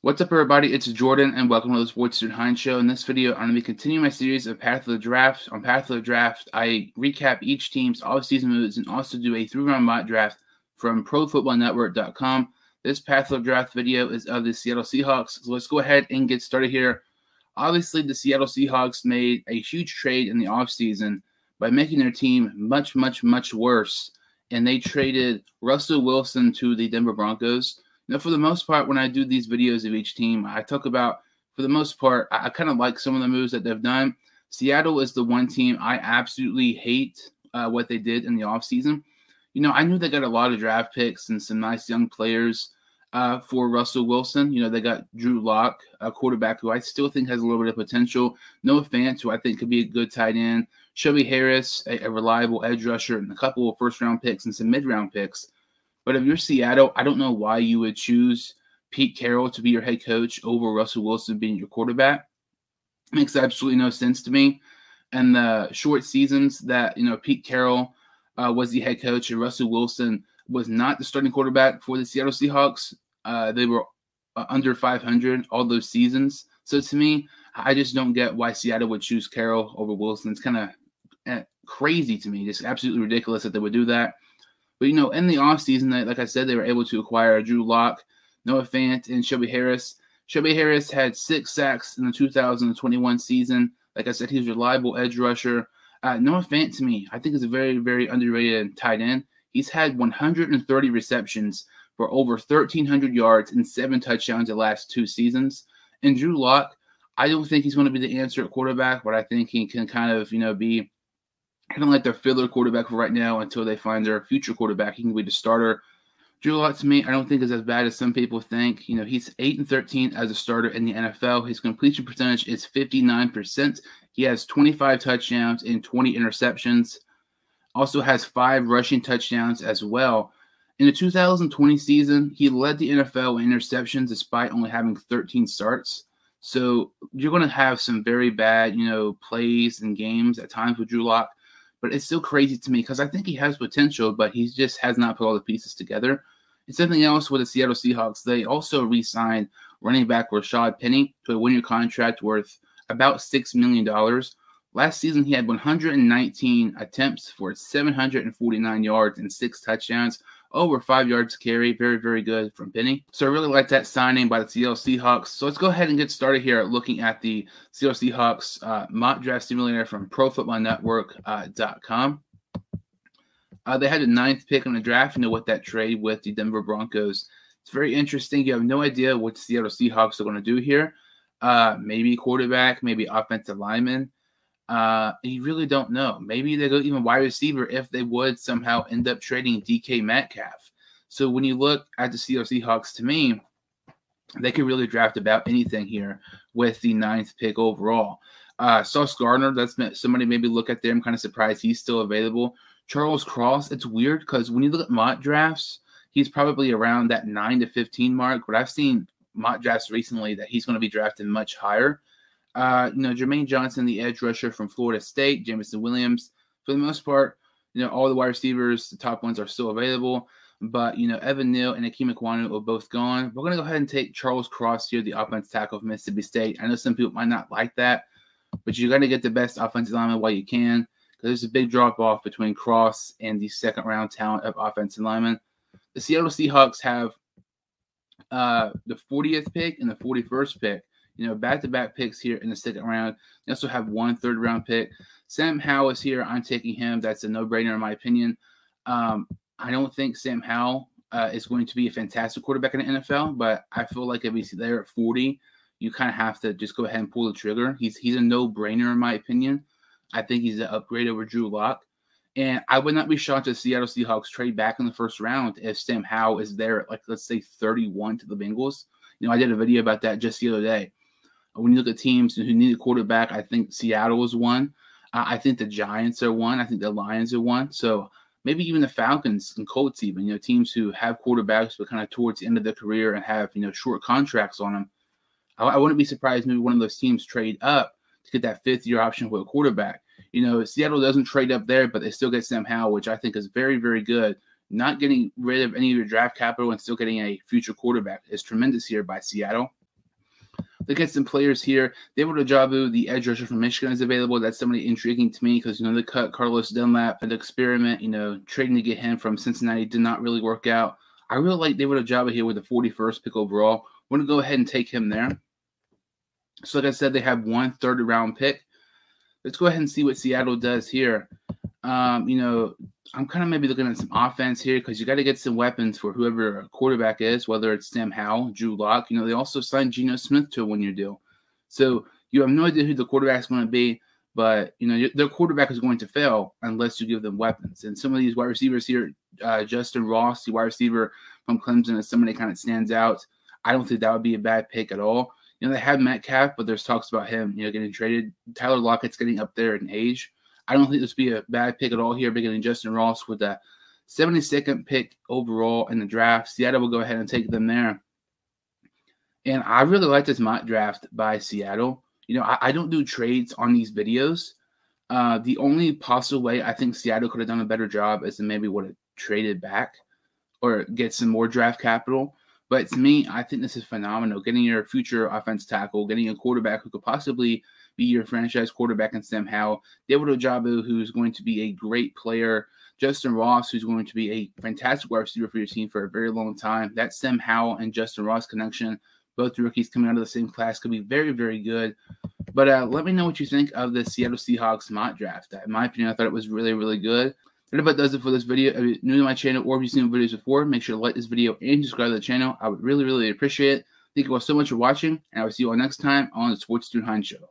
What's up, everybody? It's Jordan, and welcome to the Sports Student Hines Show. In this video, I'm going to be continuing my series of Path of the Draft. On Path of the Draft, I recap each team's off-season moves and also do a three-round mock draft from ProFootballNetwork.com. This Path of the Draft video is of the Seattle Seahawks, so let's go ahead and get started here. Obviously, the Seattle Seahawks made a huge trade in the offseason by making their team much worse, and they traded Russell Wilson to the Denver Broncos. Now, for the most part, when I do these videos of each team, I talk about, for the most part, I kind of like some of the moves that they've done. Seattle is the one team I absolutely hate what they did in the offseason. You know, I knew they got a lot of draft picks and some nice young players for Russell Wilson. You know, they got Drew Lock, a quarterback who I still think has a little bit of potential. Noah Fant, who I think could be a good tight end. Shelby Harris, a reliable edge rusher, and a couple of first-round picks and some mid-round picks. But if you're Seattle, I don't know why you would choose Pete Carroll to be your head coach over Russell Wilson being your quarterback. It makes absolutely no sense to me. And the short seasons that, Pete Carroll was the head coach and Russell Wilson was not the starting quarterback for the Seattle Seahawks, they were under 500 all those seasons. So to me, I just don't get why Seattle would choose Carroll over Wilson. It's kind of crazy to me, just absolutely ridiculous that they would do that. But, in the offseason, like I said, they were able to acquire Drew Lock, Noah Fant, and Shelby Harris. Shelby Harris had 6 sacks in the 2021 season. Like I said, he's a reliable edge rusher. Noah Fant, to me, I think is a very, very underrated tight end. He's had 130 receptions for over 1,300 yards and 7 touchdowns the last 2 seasons. And Drew Lock, I don't think he's going to be the answer at quarterback, but I think he can kind of, be kind of like their filler quarterback for right now until they find their future quarterback. He can be the starter. Drew Lock, to me, I don't think is as bad as some people think. He's 8-13 as a starter in the NFL. His completion percentage is 59%. He has 25 touchdowns and 20 interceptions. Also has 5 rushing touchdowns as well. In the 2020 season, he led the NFL in interceptions despite only having 13 starts. So you're going to have some very bad, plays and games at times with Drew Lock. But it's still crazy to me because I think he has potential, but he just has not put all the pieces together. And something else with the Seattle Seahawks, they also re-signed running back Rashad Penny to a one-year contract worth about $6 million. Last season, he had 119 attempts for 749 yards and 6 touchdowns, over 5 yards carry. Very, very good from Penny. So I really like that signing by the Seattle Seahawks. So let's go ahead and get started here looking at the Seattle Seahawks mock draft simulator from ProFootballNetwork.com. They had the 9th pick in the draft, with that trade with the Denver Broncos. It's very interesting. You have no idea what the Seattle Seahawks are going to do here. Maybe quarterback, maybe offensive lineman. You really don't know. Maybe they go even wide receiver if they would somehow end up trading DK Metcalf. So when you look at the Seattle Seahawks, to me, they could really draft about anything here with the 9th pick overall. Sauce Gardner, that's somebody maybe look at there. I'm kind of surprised he's still available. Charles Cross, it's weird because when you look at mock drafts, he's probably around that 9 to 15 mark. But I've seen mock drafts recently that he's going to be drafted much higher. Jermaine Johnson, the edge rusher from Florida State, Jameson Williams. For the most part, all the wide receivers, the top ones are still available. But, Evan Neal and Akeem Ekwonu are both gone. We're going to go ahead and take Charles Cross here, the offensive tackle of Mississippi State. I know some people might not like that, but you got to get the best offensive lineman while you can because there's a big drop-off between Cross and the second-round talent of offensive linemen. The Seattle Seahawks have the 40th pick and the 41st pick. Back-to-back picks here in the second round. They also have 1 third-round pick. Sam Howell is here. I'm taking him. That's a no-brainer in my opinion. I don't think Sam Howell is going to be a fantastic quarterback in the NFL, but I feel like if he's there at 40, you kind of have to just go ahead and pull the trigger. He's a no-brainer in my opinion. I think he's an upgrade over Drew Lock. And I would not be shocked if Seattle Seahawks trade back in the first round if Sam Howell is there at, let's say, 31 to the Bengals. I did a video about that just the other day. When you look at teams who need a quarterback, I think Seattle is one. I think the Giants are one. I think the Lions are one. So maybe even the Falcons and Colts even, teams who have quarterbacks but kind of towards the end of their career and have, short contracts on them. I wouldn't be surprised maybe one of those teams trade up to get that 5th-year option with a quarterback. Seattle doesn't trade up there, but they still get Sam Howell, which I think is very, very good. Not getting rid of any of your draft capital and still getting a future quarterback is tremendous here by Seattle. Look at some players here. David Ojabo, the edge rusher from Michigan, is available. That's somebody intriguing to me because, they cut Carlos Dunlap and the experiment, trading to get him from Cincinnati did not really work out. I really like David Ojabo here with the 41st pick overall. I'm going to go ahead and take him there. So, like I said, they have 1 third-round pick. Let's go ahead and see what Seattle does here. I'm kind of maybe looking at some offense here because you got to get some weapons for whoever a quarterback is, whether it's Sam Howell, Drew Lock. They also signed Geno Smith to a 1-year deal. So you have no idea who the quarterback is going to be, but, their quarterback is going to fail unless you give them weapons. And some of these wide receivers here, Justin Ross, the wide receiver from Clemson, is somebody that kind of stands out. I don't think that would be a bad pick at all. They have Metcalf, but there's talks about him, getting traded. Tyler Lockett's getting up there in age. I don't think this would be a bad pick at all here, beginning Justin Ross with the 72nd pick overall in the draft. Seattle will go ahead and take them there. And I really like this mock draft by Seattle. I don't do trades on these videos. The only possible way I think Seattle could have done a better job is to maybe would have traded back or get some more draft capital. But to me, I think this is phenomenal. Getting your future offense tackle, getting a quarterback who could possibly be your franchise quarterback in Sam Howell, David Ojabo, who's going to be a great player, Justin Ross, who's going to be a fantastic wide receiver for your team for a very long time. That Sam Howell and Justin Ross connection, both rookies coming out of the same class, could be very, very good. But let me know what you think of the Seattle Seahawks mock draft. In my opinion, I thought it was really, really good. That about does it for this video. If you're new to my channel or if you've seen videos before, make sure to like this video and subscribe to the channel. I would really, really appreciate it. Thank you all so much for watching, and I will see you all next time on the Sports Dude Hines Show.